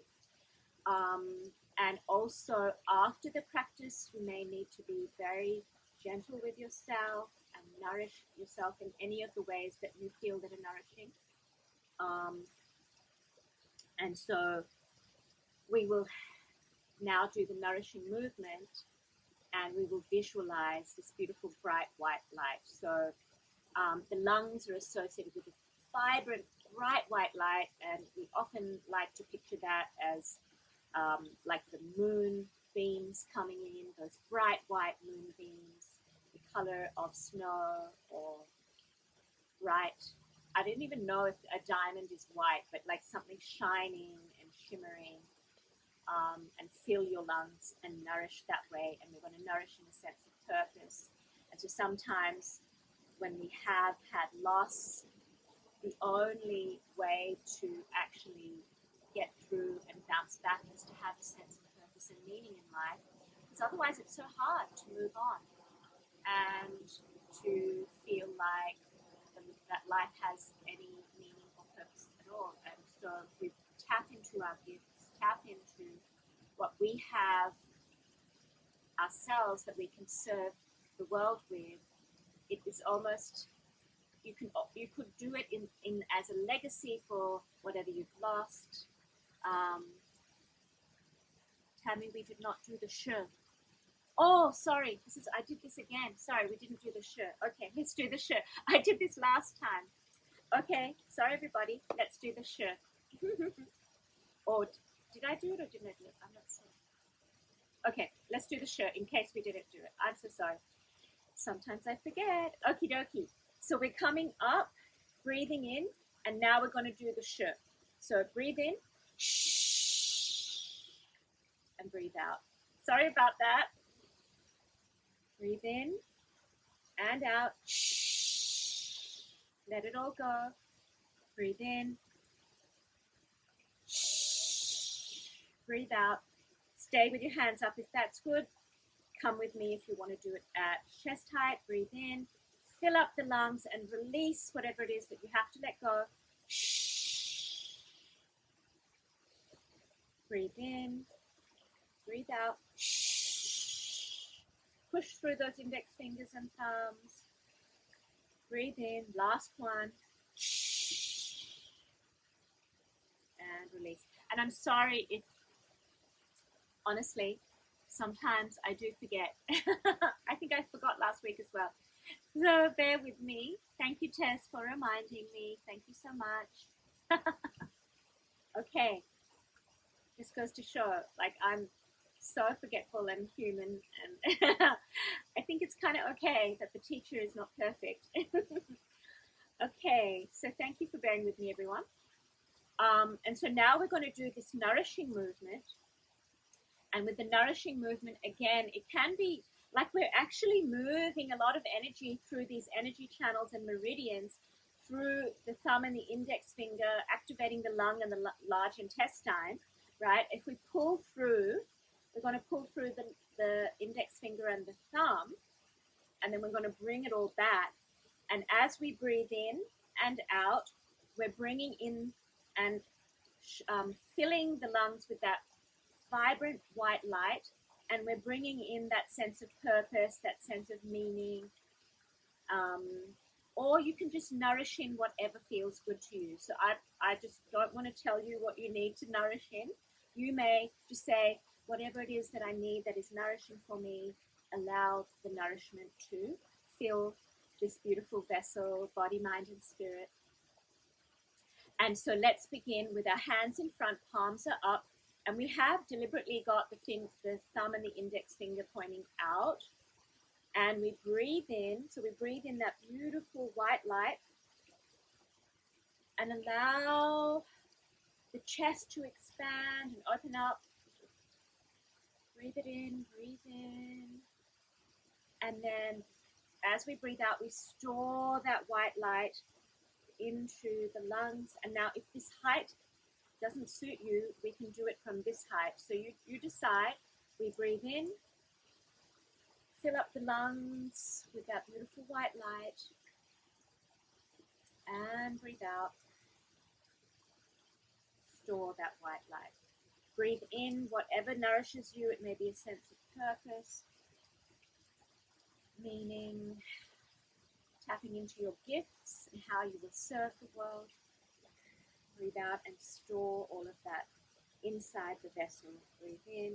And also after the practice, you may need to be very gentle with yourself and nourish yourself in any of the ways that you feel that are nourishing. And so we will now do the nourishing movement, and we will visualize this beautiful bright white light. So the lungs are associated with a vibrant bright white light, and we often like to picture that as like the moon beams coming in, those bright white moon beams, the color of snow or bright. I didn't even know if a diamond is white, but like something shining and shimmering, and fill your lungs and nourish that way. And we're going to nourish in a sense of purpose. And so sometimes when we have had loss, the only way to actually get through and bounce back is to have a sense of purpose and meaning in life. Because otherwise it's so hard to move on and to feel like that life has any meaning or purpose at all. And so if we tap into our gifts, tap into what we have ourselves that we can serve the world with, it is almost, you could do it in as a legacy for whatever you've lost. Tammy, we did not do the show. Oh, sorry. I did this again. Sorry, we didn't do the show. Okay, let's do the show. I did this last time. Okay, sorry everybody. Let's do the show. Or did I do it or didn't I do it? I'm not sure. Okay, let's do the show in case we didn't do it. I'm so sorry. Sometimes I forget. Okie dokie. So we're coming up, breathing in, and now we're going to do the show. So breathe in, and breathe out. Sorry about that. Breathe in and out. Let it all go. Breathe in. Breathe out. Stay with your hands up if that's good. Come with me if you want to do it at chest height. Breathe in. Fill up the lungs and release whatever it is that you have to let go. Breathe in. Breathe out. Push through those index fingers and thumbs. Breathe in. Last one. And release. And I'm sorry if, honestly, sometimes I do forget. I think I forgot last week as well. So bear with me. Thank you, Tess, for reminding me. Thank you so much. Okay. Just goes to show, like, I'm so forgetful and human, and I think it's kind of okay that the teacher is not perfect. Okay, so thank you for bearing with me, everyone. And so now we're going to do this nourishing movement. And with the nourishing movement, again, it can be like we're actually moving a lot of energy through these energy channels and meridians through the thumb and the index finger, activating the lung and the large intestine, right? If we pull through, we're going to pull through the index finger and the thumb, and then we're going to bring it all back. And as we breathe in and out, we're bringing in and filling the lungs with that vibrant white light, and we're bringing in that sense of purpose, that sense of meaning, or you can just nourish in whatever feels good to you. So I just don't want to tell you what you need to nourish in. You may just say, whatever it is that I need that is nourishing for me, allow the nourishment to fill this beautiful vessel, body, mind, and spirit. And so let's begin with our hands in front, palms are up, and we have deliberately got the thumb and the index finger pointing out. And we breathe in, so we breathe in that beautiful white light and allow the chest to expand and open up. Breathe it in, breathe in. And then as we breathe out, we store that white light into the lungs. And now if this height doesn't suit you, we can do it from this height. So you decide. We breathe in, fill up the lungs with that beautiful white light, and breathe out, store that white light. Breathe in whatever nourishes you. It may be a sense of purpose, meaning, tapping into your gifts and how you will serve the world. Breathe out and store all of that inside the vessel. Breathe in,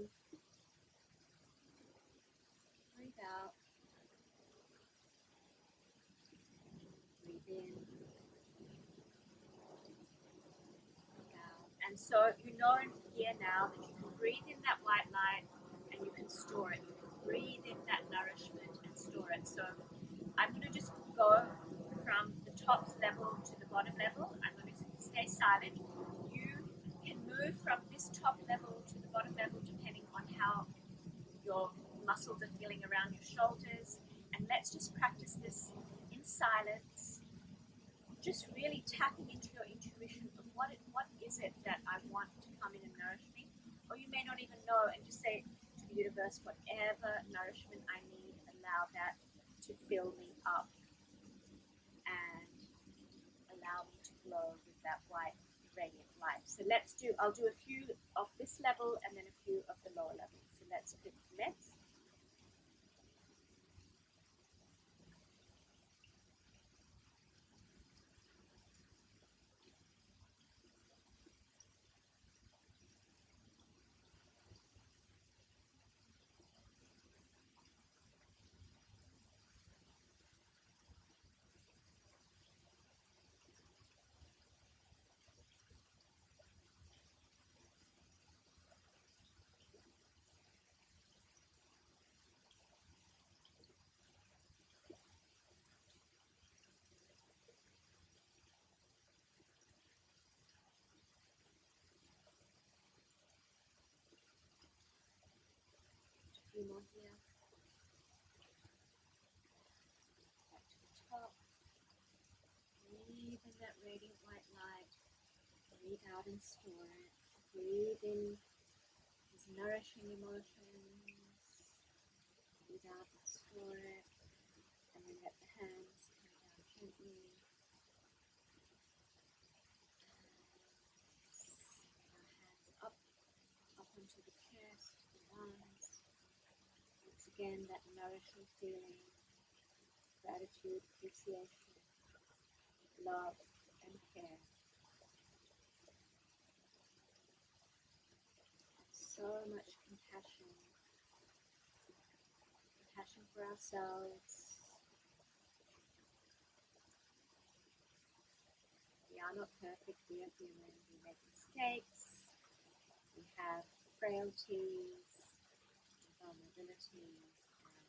breathe out, breathe in, And so you know here now that you can breathe in that white light and you can store it. You can breathe in that nourishment and store it. So I'm going to just go from the top level to the bottom level. I'm going to stay silent. You can move from this top level to the bottom level depending on how your muscles are feeling around your shoulders. And let's just practice this in silence, just really tapping into your intuition of what is it that I want to come in and nourish me. Or you may not even know, and just say to the universe, whatever nourishment I need, allow that to fill me up and allow me to glow with that white radiant light. So I'll do a few of this level and then a few of the lower level. So let's commence. A few more here. Back to the top. Breathe in that radiant white light. Breathe out and store it. Breathe in these nourishing emotions. Breathe out and store it. And then let the hands come down gently. Our hands up onto the chest, the lungs. Once again, that nourishing feeling, gratitude, appreciation, love, and care. So much compassion for ourselves. We are not perfect, we are human, we make mistakes, we have frailties, vulnerabilities, and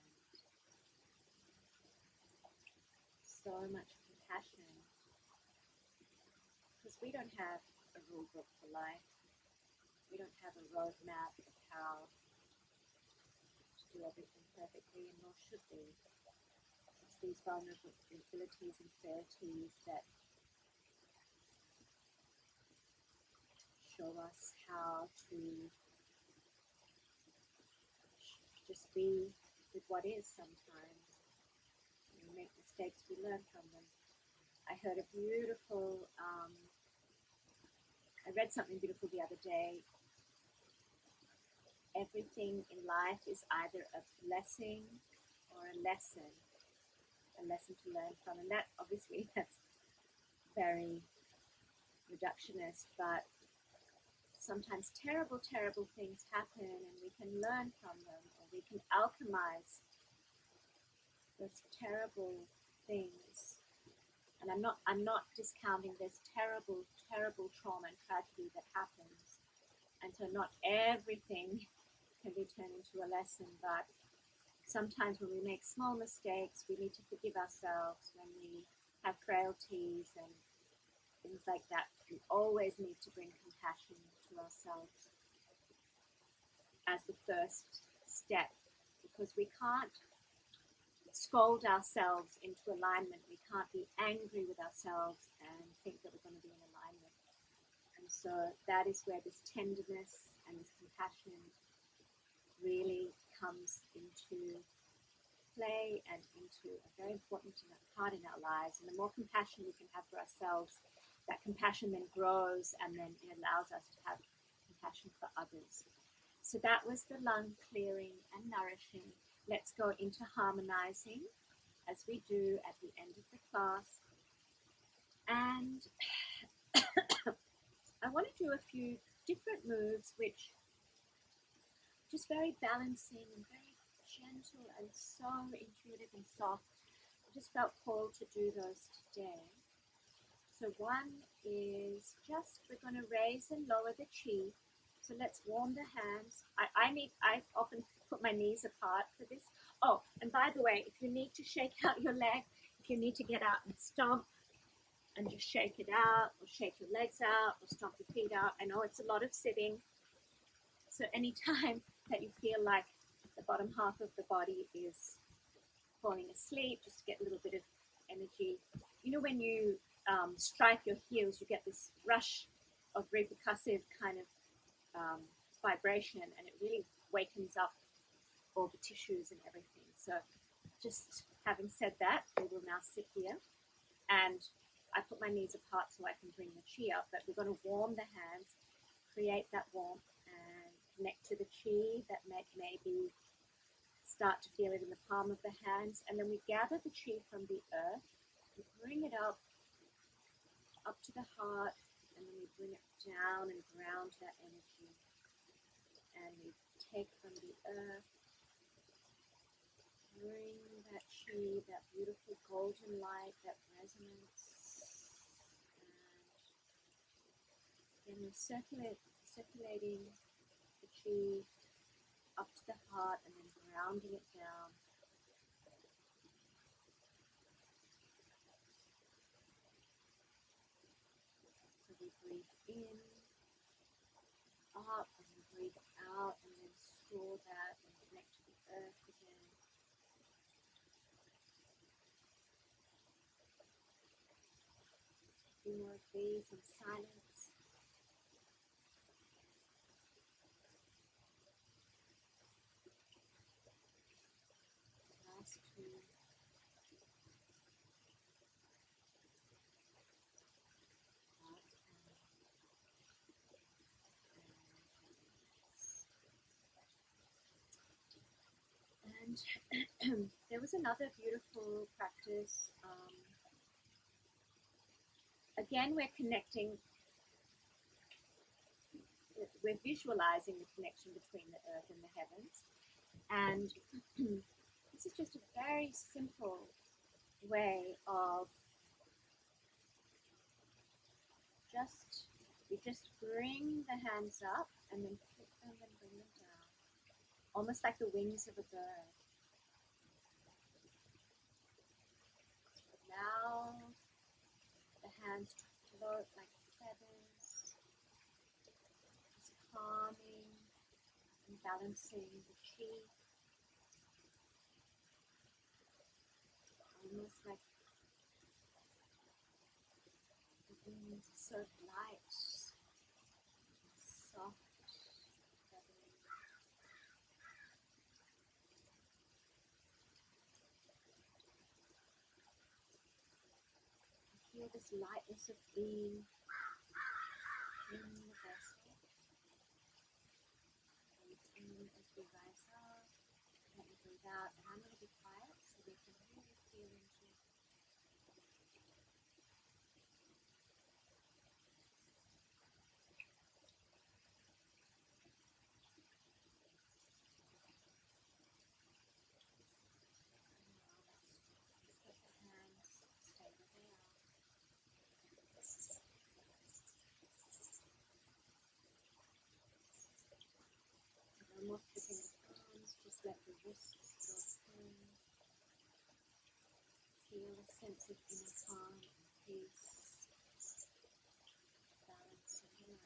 so much compassion, because we don't have a rule book for life. We don't have a roadmap of how to do everything perfectly, and nor should we. It's these vulnerabilities and frailties that show us how to just be with what is sometimes. When we make mistakes, we learn from them. I heard a beautiful, I read something beautiful the other day. Everything in life is either a blessing or a lesson to learn from. And that, obviously, that's very reductionist, but sometimes terrible things happen and we can learn from them, or we can alchemize those terrible things. And I'm not discounting this terrible trauma and tragedy that happens. And so not everything can be turned into a lesson, but sometimes when we make small mistakes, we need to forgive ourselves. When we have frailties and things like that, we always need to bring compassion to ourselves as the first step, because we can't scold ourselves into alignment. We can't be angry with ourselves and think that we're going to be in alignment. And so that is where this tenderness and this compassion really comes into play and into a very important part in our lives. And the more compassion we can have for ourselves, that compassion then grows, and then it allows us to have compassion for others. So that was the lung clearing and nourishing. Let's go into harmonizing, as we do at the end of the class. And I want to do a few different moves, which just very balancing and very gentle and so intuitive and soft. I just felt called to do those today. So one is just, we're going to raise and lower the chi. So let's warm the hands. I often put my knees apart for this. Oh, and by the way, if you need to shake out your leg, if you need to get out and stomp and just shake it out, or shake your legs out, or stomp your feet out. I know it's a lot of sitting. So anytime that you feel like the bottom half of the body is falling asleep, just to get a little bit of energy. You know, when you strike your heels, you get this rush of repercussive kind of vibration, and it really wakens up all the tissues and everything. So just having said that, we will now sit here, and I put my knees apart so I can bring the chi up, but we're going to warm the hands, create that warmth, and connect to the chi that maybe start to feel it in the palm of the hands, and then we gather the chi from the earth, we bring it up to the heart, and then we bring it down and ground that energy, and we take from the earth, bring that chi, that beautiful golden light, that resonance, and then we're circulating the chi up to the heart and then grounding it down. So we breathe in, up, and we breathe out, and then store that and connect to the earth again. A few more of these in silence. Last two. And there was another beautiful practice. Again, we're connecting, we're visualizing the connection between the earth and the heavens. And this is just a very simple way of we just bring the hands up and then flip them and bring them down, almost like the wings of a bird. Allow the hands to float like feathers, just calming and balancing the chi, almost like the wings are so light, soft, feathery. Feel this lightness of being in the vessel. Breathe in as we rise up, let me breathe out, and I'm going to be quiet so we can really feel into it. Let the hands stay where they are. No more flipping the arms, just let the wrists go through. Feel a sense of inner calm and peace, balance of the mind.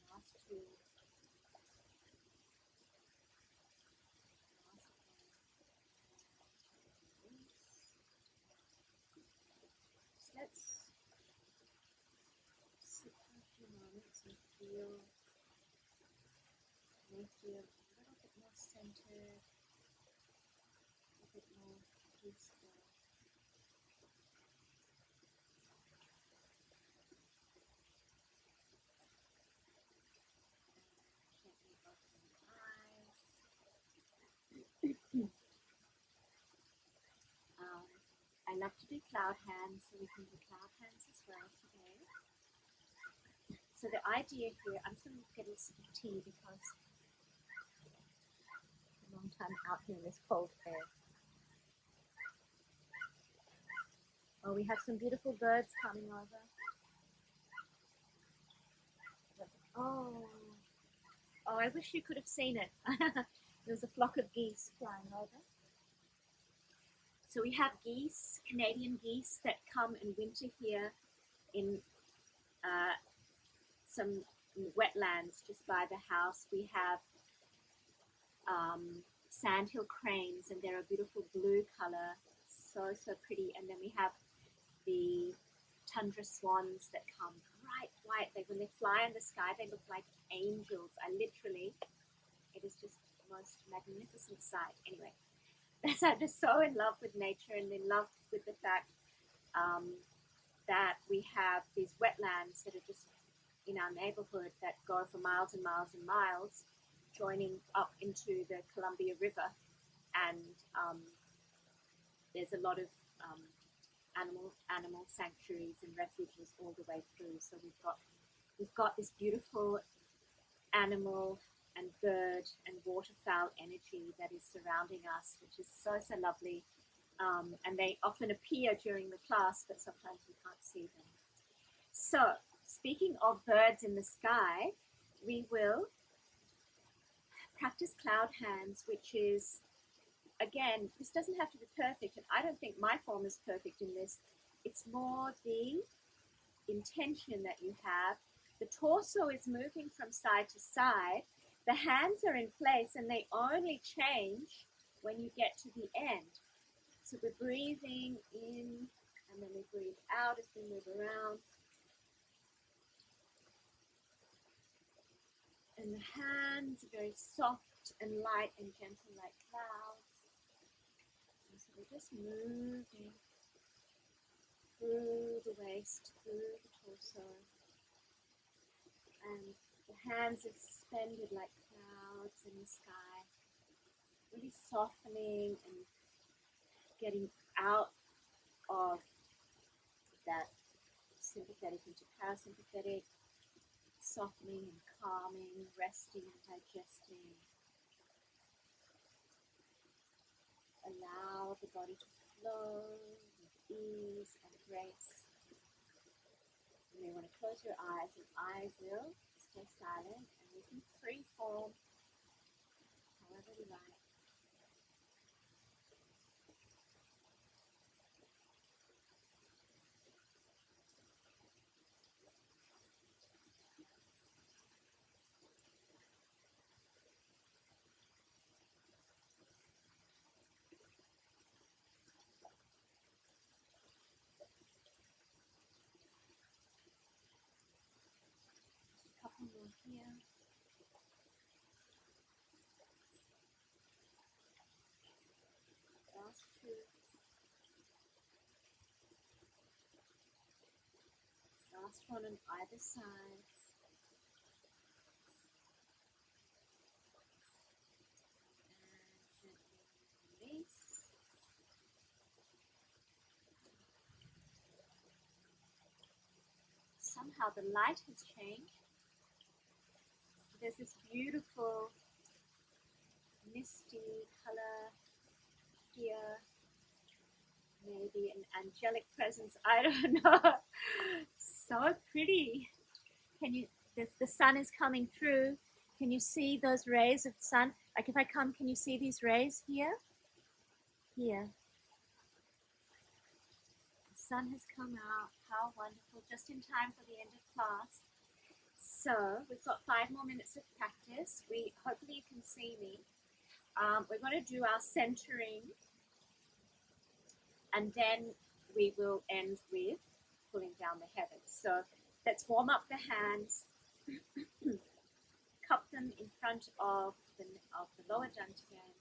Last two. Last one. Release. So let's sit for a few moments and feel a little bit more centered, a bit more peaceful. Gently open the eyes. I love to do cloud hands, so we can do cloud hands as well today. So the idea here, I'm just going to get a sip of tea because long time out here in this cold air. Oh, we have some beautiful birds coming over. Oh, I wish you could have seen it. There's a flock of geese flying over. So we have geese, Canadian geese, that come and winter here in some wetlands just by the house. We have sandhill cranes, and they're a beautiful blue color, so pretty. And then we have the tundra swans that come bright white. When they fly in the sky, they look like angels. It is just the most magnificent sight. Anyway, I'm just so in love with nature and in love with the fact that we have these wetlands that are just in our neighborhood that go for miles and miles and miles, joining up into the Columbia River. And there's a lot of animal sanctuaries and refuges all the way through. So we've got this beautiful animal and bird and waterfowl energy that is surrounding us, which is so lovely. And they often appear during the class, but sometimes we can't see them. So, speaking of birds in the sky, we will practice cloud hands, which is, again, this doesn't have to be perfect, and I don't think my form is perfect in this. It's more the intention that you have. The torso is moving from side to side. The hands are in place, and they only change when you get to the end. So we're breathing in, and then we breathe out as we move around. And the hands are very soft and light and gentle like clouds. And so we're just moving through the waist, through the torso. And the hands are suspended like clouds in the sky. Really softening and getting out of that sympathetic into parasympathetic, softening and calming, resting and digesting. Allow the body to flow with ease and grace. You may want to close your eyes, and I will stay silent, and we can free form however we like. Couple more here. Last two. Last one on either side. And gently release. Somehow the light has changed. There's this beautiful misty color here, maybe an angelic presence, I don't know. So pretty. The sun is coming through. Can you see those rays of sun? Like if I come, can you see these rays here? Here. The sun has come out. How wonderful. Just in time for the end of class. So we've got 5 more minutes of practice. Hopefully you can see me. We're going to do our centering, and then we will end with pulling down the heavens. So let's warm up the hands, cup them in front of the lower dantian,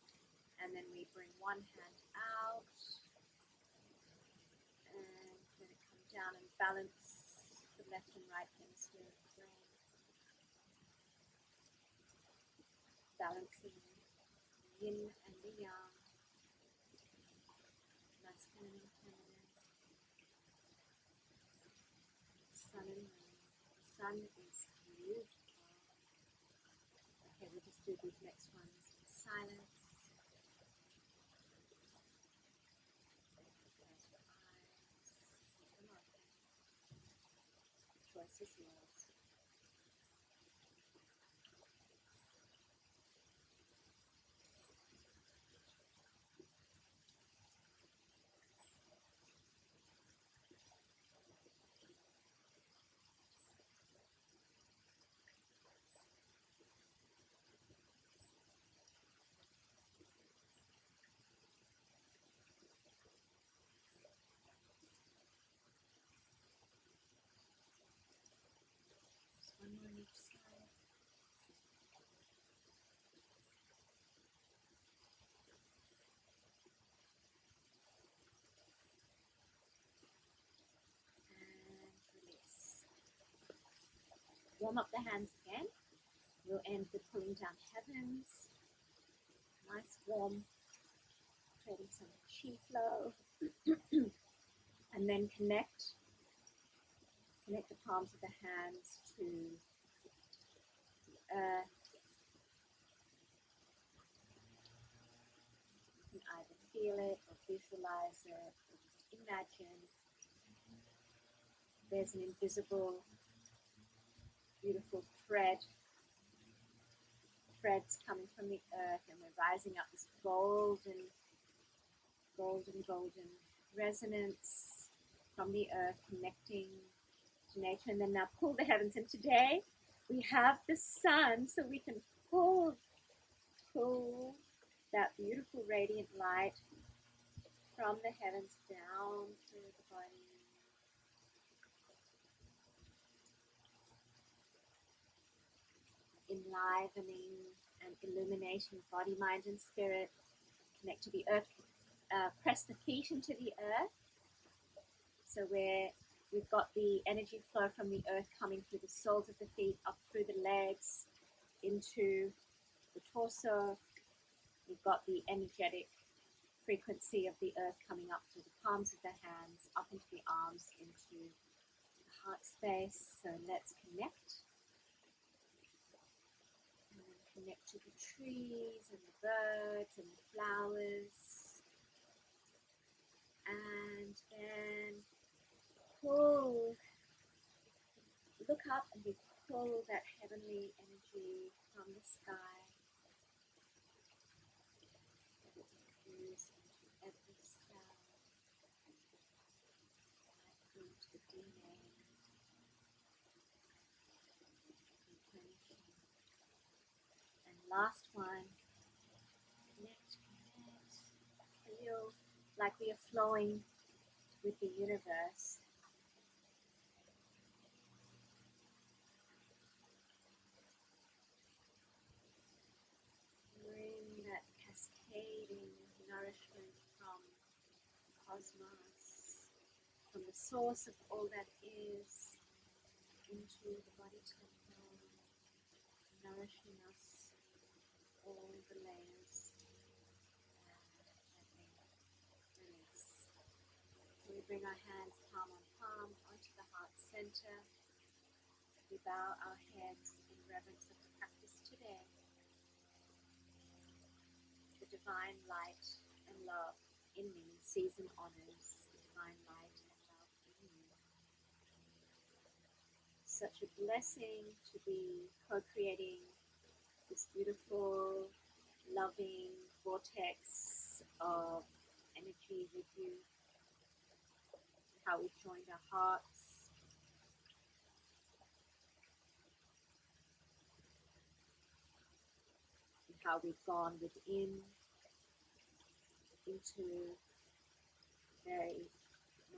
and then we bring one hand out, and then come down and balance the left and right hemisphere of the brain. Balancing the yin and the yang, masculine and feminine, sun and moon. The sun is beautiful. Okay, we'll just do these next ones in silence. universe is yours. Just one more on each side. And release. Warm up the hands again. We'll end with pulling down heavens. Nice warm, creating some chi flow. And then connect the palms of the hands to the earth. You can either feel it or visualize it or just imagine there's an invisible, beautiful threads coming from the earth, and we're rising up this golden resonance from the earth, connecting to nature. And then now pull the heavens. And today we have the sun, so we can pull that beautiful radiant light from the heavens down through the body. Enlivening and illuminating body, mind, and spirit. Connect to the earth. Press the feet into the earth. So we've got the energy flow from the earth coming through the soles of the feet, up through the legs, into the torso. We've got the energetic frequency of the earth coming up through the palms of the hands, up into the arms, into the heart space. So let's connect. And then connect to the trees and the birds and the flowers. And then look up, and we pull that heavenly energy from the sky. Let it infuse into every cell, right through to the DNA, replenishing. And last one, connect. Feel like we are flowing with the universe. Bring that cascading nourishment from the cosmos, from the source of all that is, into the body temple, nourishing us all the layers. And release. So we bring our hands palm on palm onto the heart center. We bow our heads in reverence of the practice today. The divine light and love in me sees and honors the divine light and love in you. Such a blessing to be co-creating this beautiful, loving vortex of energy with you. How we've joined our hearts. And how we've gone within into the very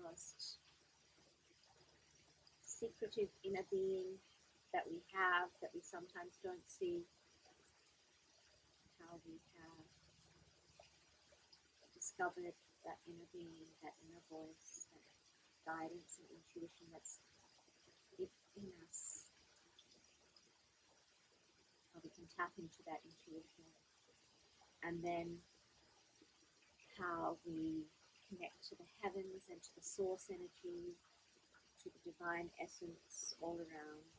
most secretive inner being that we have, that we sometimes don't see. How we have discovered that inner being, that inner voice, that guidance and intuition that's in us. How we can tap into that intuition. And then how we connect to the heavens and to the source energy, to the divine essence all around.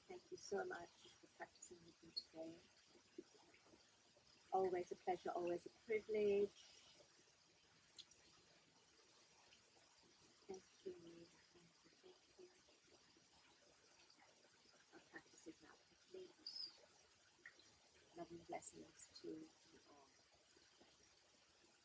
Thank you so much for practicing with me today. Always a pleasure, always a privilege. Thank you, thank you, practice is now complete. Loving blessings to